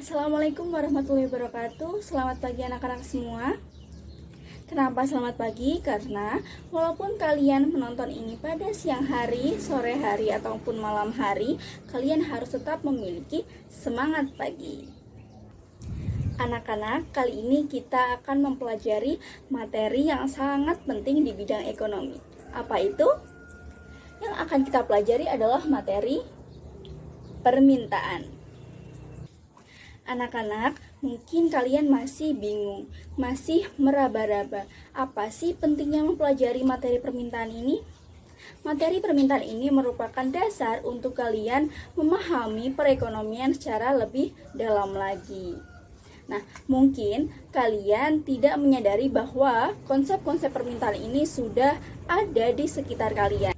Assalamualaikum warahmatullahi wabarakatuh. Selamat pagi anak-anak semua. Kenapa selamat pagi? Karena walaupun kalian menonton ini pada siang hari, sore hari, ataupun malam hari, kalian harus tetap memiliki semangat pagi. Anak-anak, kali ini kita akan mempelajari materi yang sangat penting di bidang ekonomi. Apa itu? Yang akan kita pelajari adalah materi permintaan. Anak-anak, mungkin kalian masih bingung, masih meraba-raba. Apa sih pentingnya mempelajari materi permintaan ini? Materi permintaan ini merupakan dasar untuk kalian memahami perekonomian secara lebih dalam lagi. Nah, mungkin kalian tidak menyadari bahwa konsep-konsep permintaan ini sudah ada di sekitar kalian.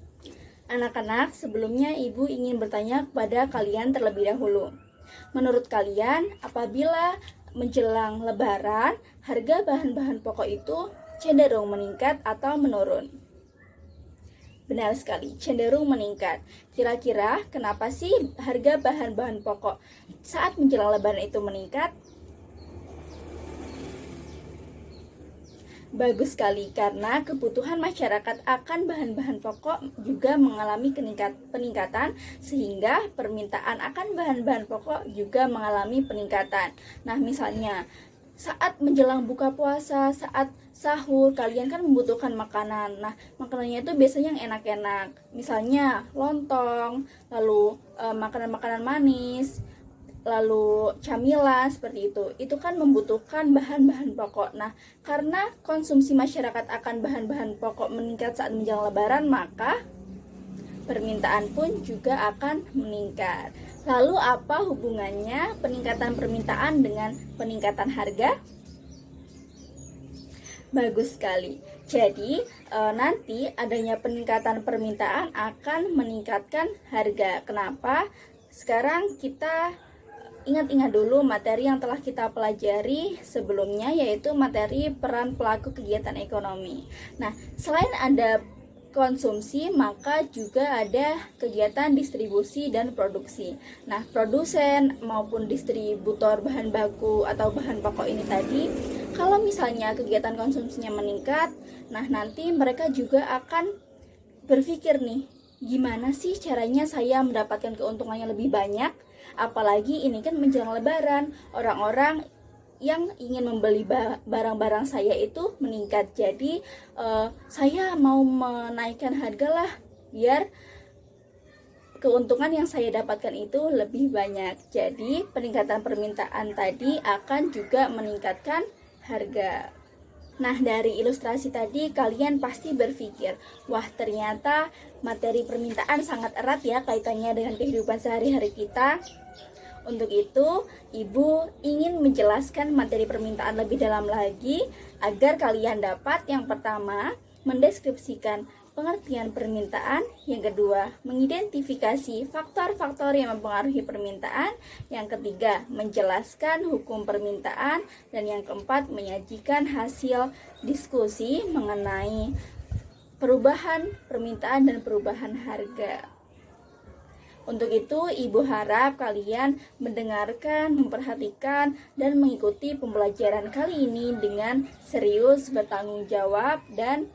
Anak-anak, sebelumnya Ibu ingin bertanya kepada kalian terlebih dahulu. Menurut kalian, apabila menjelang Lebaran, harga bahan-bahan pokok itu cenderung meningkat atau menurun? Benar sekali, cenderung meningkat. Kira-kira kenapa sih harga bahan-bahan pokok saat menjelang Lebaran itu meningkat? Bagus sekali, karena kebutuhan masyarakat akan bahan-bahan pokok juga mengalami peningkatan, sehingga permintaan akan bahan-bahan pokok juga mengalami peningkatan. Nah, misalnya saat menjelang buka puasa, saat sahur, kalian kan membutuhkan makanan. Nah, makanannya itu biasanya yang enak-enak, misalnya lontong, lalu makanan-makanan manis, lalu camilan, seperti itu. Itu kan membutuhkan bahan-bahan pokok. Nah, karena konsumsi masyarakat akan bahan-bahan pokok meningkat saat menjelang Lebaran, maka permintaan pun juga akan meningkat. Lalu apa hubungannya peningkatan permintaan dengan peningkatan harga? Bagus sekali. Jadi nanti adanya peningkatan permintaan akan meningkatkan harga. Kenapa? Sekarang kita ingat-ingat dulu materi yang telah kita pelajari sebelumnya, yaitu materi peran pelaku kegiatan ekonomi. Nah, selain ada konsumsi, maka juga ada kegiatan distribusi dan produksi. Nah, produsen maupun distributor bahan baku atau bahan pokok ini tadi, kalau misalnya kegiatan konsumsinya meningkat, nah nanti mereka juga akan berpikir nih, gimana sih caranya saya mendapatkan keuntungan yang lebih banyak? Apalagi ini kan menjelang Lebaran, orang-orang yang ingin membeli barang-barang saya itu meningkat. Jadi saya mau menaikkan harga lah, biar keuntungan yang saya dapatkan itu lebih banyak. Jadi peningkatan permintaan tadi akan juga meningkatkan harga. Nah, dari ilustrasi tadi kalian pasti berpikir, wah ternyata materi permintaan sangat erat ya kaitannya dengan kehidupan sehari-hari kita. Untuk itu, Ibu ingin menjelaskan materi permintaan lebih dalam lagi agar kalian dapat yang pertama mendeskripsikan pengertian permintaan, yang kedua mengidentifikasi faktor-faktor yang mempengaruhi permintaan, yang ketiga menjelaskan hukum permintaan, dan yang keempat menyajikan hasil diskusi mengenai perubahan permintaan dan perubahan harga. Untuk itu, Ibu harap kalian mendengarkan, memperhatikan, dan mengikuti pembelajaran kali ini dengan serius, bertanggung jawab, dan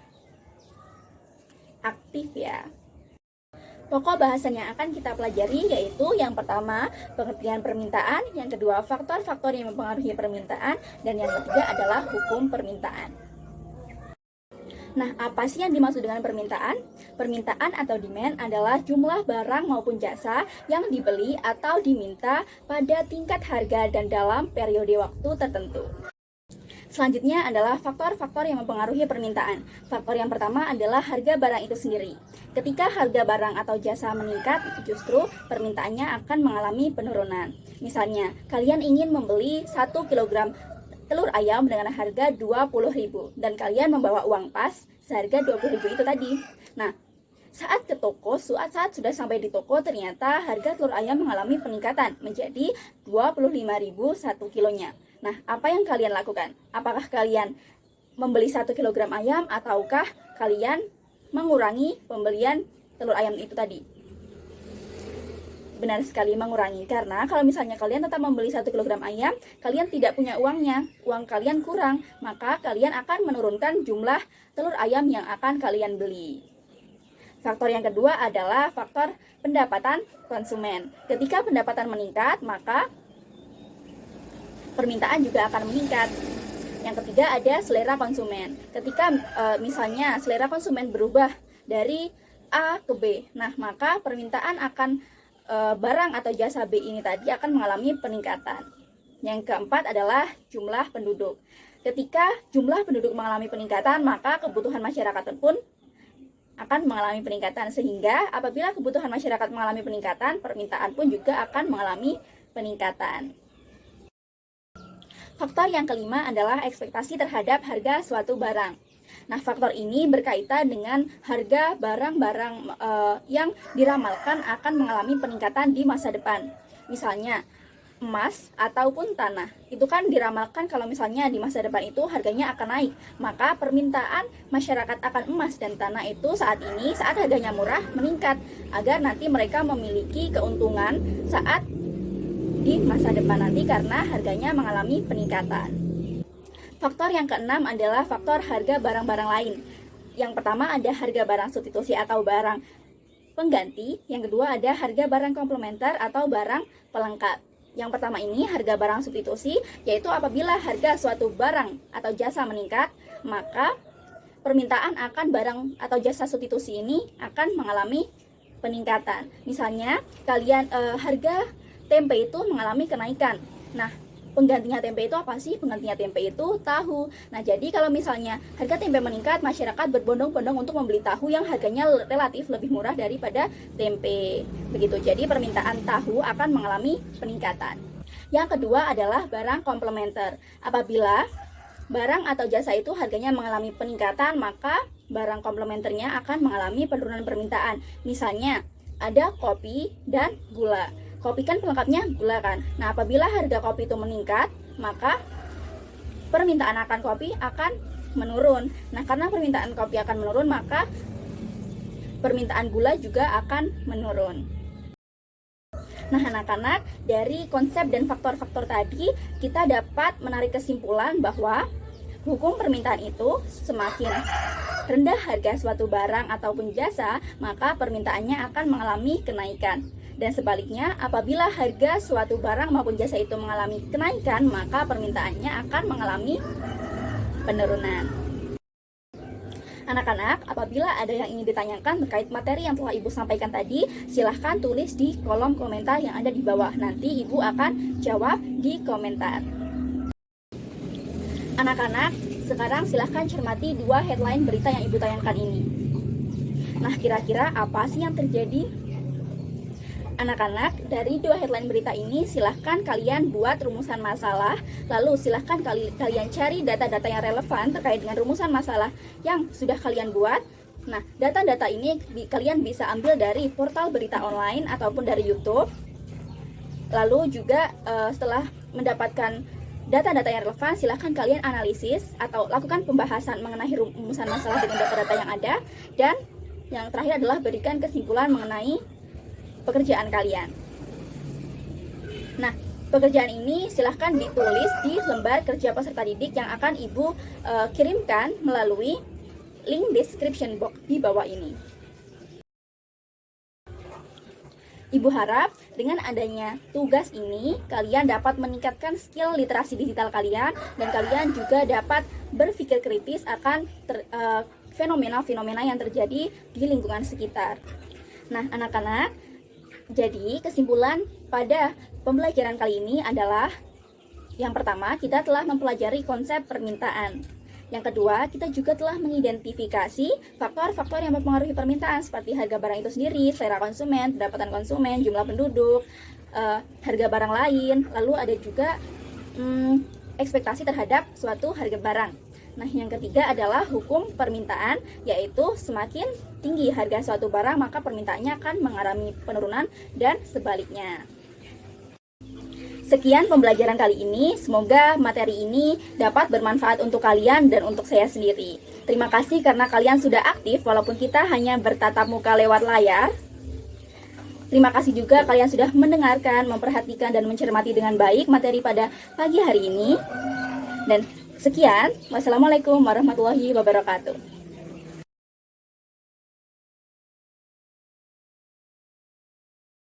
aktif ya. Pokok bahasan yang akan kita pelajari yaitu yang pertama, pengertian permintaan, yang kedua, faktor-faktor yang mempengaruhi permintaan, dan yang ketiga adalah hukum permintaan. Nah, apa sih yang dimaksud dengan permintaan? Permintaan atau demand adalah jumlah barang maupun jasa yang dibeli atau diminta pada tingkat harga dan dalam periode waktu tertentu. Selanjutnya adalah faktor-faktor yang mempengaruhi permintaan. Faktor yang pertama adalah harga barang itu sendiri. Ketika harga barang atau jasa meningkat, justru permintaannya akan mengalami penurunan. Misalnya, kalian ingin membeli 1 kg telur ayam dengan harga 20.000 dan kalian membawa uang pas seharga 20.000 itu tadi. Nah, saat sudah sampai di toko, ternyata harga telur ayam mengalami peningkatan menjadi 25.000 1 kilonya. Nah, apa yang kalian lakukan? Apakah kalian membeli 1 kg ayam ataukah kalian mengurangi pembelian telur ayam itu tadi? benar sekali mengurangi, karena kalau misalnya kalian tetap membeli 1 kilogram ayam, kalian tidak punya uangnya, uang kalian kurang, maka kalian akan menurunkan jumlah telur ayam yang akan kalian beli. Faktor yang kedua adalah faktor pendapatan konsumen. Ketika pendapatan meningkat, maka permintaan juga akan meningkat. Yang ketiga ada selera konsumen. Ketika misalnya selera konsumen berubah dari A ke B, nah maka permintaan akan barang atau jasa B ini tadi akan mengalami peningkatan. Yang keempat adalah jumlah penduduk. Ketika jumlah penduduk mengalami peningkatan, maka kebutuhan masyarakat pun akan mengalami peningkatan, sehingga apabila kebutuhan masyarakat mengalami peningkatan, permintaan pun juga akan mengalami peningkatan. Faktor yang kelima adalah ekspektasi terhadap harga suatu barang. Nah, faktor ini berkaitan dengan harga barang-barang yang diramalkan akan mengalami peningkatan di masa depan. Misalnya, emas ataupun tanah. Itu kan diramalkan kalau misalnya di masa depan itu harganya akan naik. Maka permintaan masyarakat akan emas dan tanah itu saat harganya murah meningkat, agar nanti mereka memiliki keuntungan saat di masa depan nanti karena harganya mengalami peningkatan. Faktor yang keenam adalah faktor harga barang-barang lain. Yang pertama ada harga barang substitusi atau barang pengganti. Yang kedua ada harga barang komplementer atau barang pelengkap. Yang pertama ini harga barang substitusi, yaitu apabila harga suatu barang atau jasa meningkat, maka permintaan akan barang atau jasa substitusi ini akan mengalami peningkatan. Misalnya harga tempe itu mengalami kenaikan. Nah, penggantinya tempe itu apa sih? Penggantinya tempe itu tahu. Nah, jadi kalau misalnya harga tempe meningkat, masyarakat berbondong-bondong untuk membeli tahu yang harganya relatif lebih murah daripada tempe. Begitu. Jadi permintaan tahu akan mengalami peningkatan. Yang kedua adalah barang komplementer. Apabila barang atau jasa itu harganya mengalami peningkatan, maka barang komplementernya akan mengalami penurunan permintaan. Misalnya, ada kopi dan gula. Kopi kan pelengkapnya gula kan. Nah, apabila harga kopi itu meningkat, maka permintaan akan kopi akan menurun. Nah, karena permintaan kopi akan menurun, maka permintaan gula juga akan menurun. Nah, anak-anak, dari konsep dan faktor-faktor tadi, kita dapat menarik kesimpulan bahwa hukum permintaan itu semakin rendah harga suatu barang ataupun jasa, maka permintaannya akan mengalami kenaikan. Dan sebaliknya, apabila harga suatu barang maupun jasa itu mengalami kenaikan, maka permintaannya akan mengalami penurunan. Anak-anak, apabila ada yang ingin ditanyakan terkait materi yang telah Ibu sampaikan tadi, silahkan tulis di kolom komentar yang ada di bawah. Nanti Ibu akan jawab di komentar. Anak-anak, sekarang silahkan cermati 2 headline berita yang Ibu tayangkan ini. Nah, kira-kira apa sih yang terjadi? Anak-anak, dari 2 headline berita ini silahkan kalian buat rumusan masalah. Lalu silahkan kalian cari data-data yang relevan terkait dengan rumusan masalah yang sudah kalian buat. Nah, data-data ini kalian bisa ambil dari portal berita online ataupun dari YouTube. Lalu juga setelah mendapatkan data-data yang relevan, silahkan kalian analisis atau lakukan pembahasan mengenai rumusan masalah dengan data-data yang ada. Dan yang terakhir adalah berikan kesimpulan mengenai pekerjaan kalian. Nah, pekerjaan ini silahkan ditulis di lembar kerja peserta didik yang akan Ibu kirimkan melalui link description box di bawah ini. Ibu harap dengan adanya tugas ini, kalian dapat meningkatkan skill literasi digital kalian, dan kalian juga dapat berpikir kritis akan fenomena-fenomena yang terjadi di lingkungan sekitar. Nah, anak-anak, jadi kesimpulan pada pembelajaran kali ini adalah yang pertama, kita telah mempelajari konsep permintaan. Yang kedua, kita juga telah mengidentifikasi faktor-faktor yang mempengaruhi permintaan seperti harga barang itu sendiri, selera konsumen, pendapatan konsumen, jumlah penduduk, harga barang lain, lalu ada juga ekspektasi terhadap suatu harga barang. Nah, yang ketiga adalah hukum permintaan, yaitu semakin tinggi harga suatu barang, maka permintaannya akan mengalami penurunan dan sebaliknya. Sekian pembelajaran kali ini, semoga materi ini dapat bermanfaat untuk kalian dan untuk saya sendiri. Terima kasih karena kalian sudah aktif walaupun kita hanya bertatap muka lewat layar. Terima kasih juga kalian sudah mendengarkan, memperhatikan, dan mencermati dengan baik materi pada pagi hari ini. Dan sekian, wassalamualaikum warahmatullahi wabarakatuh.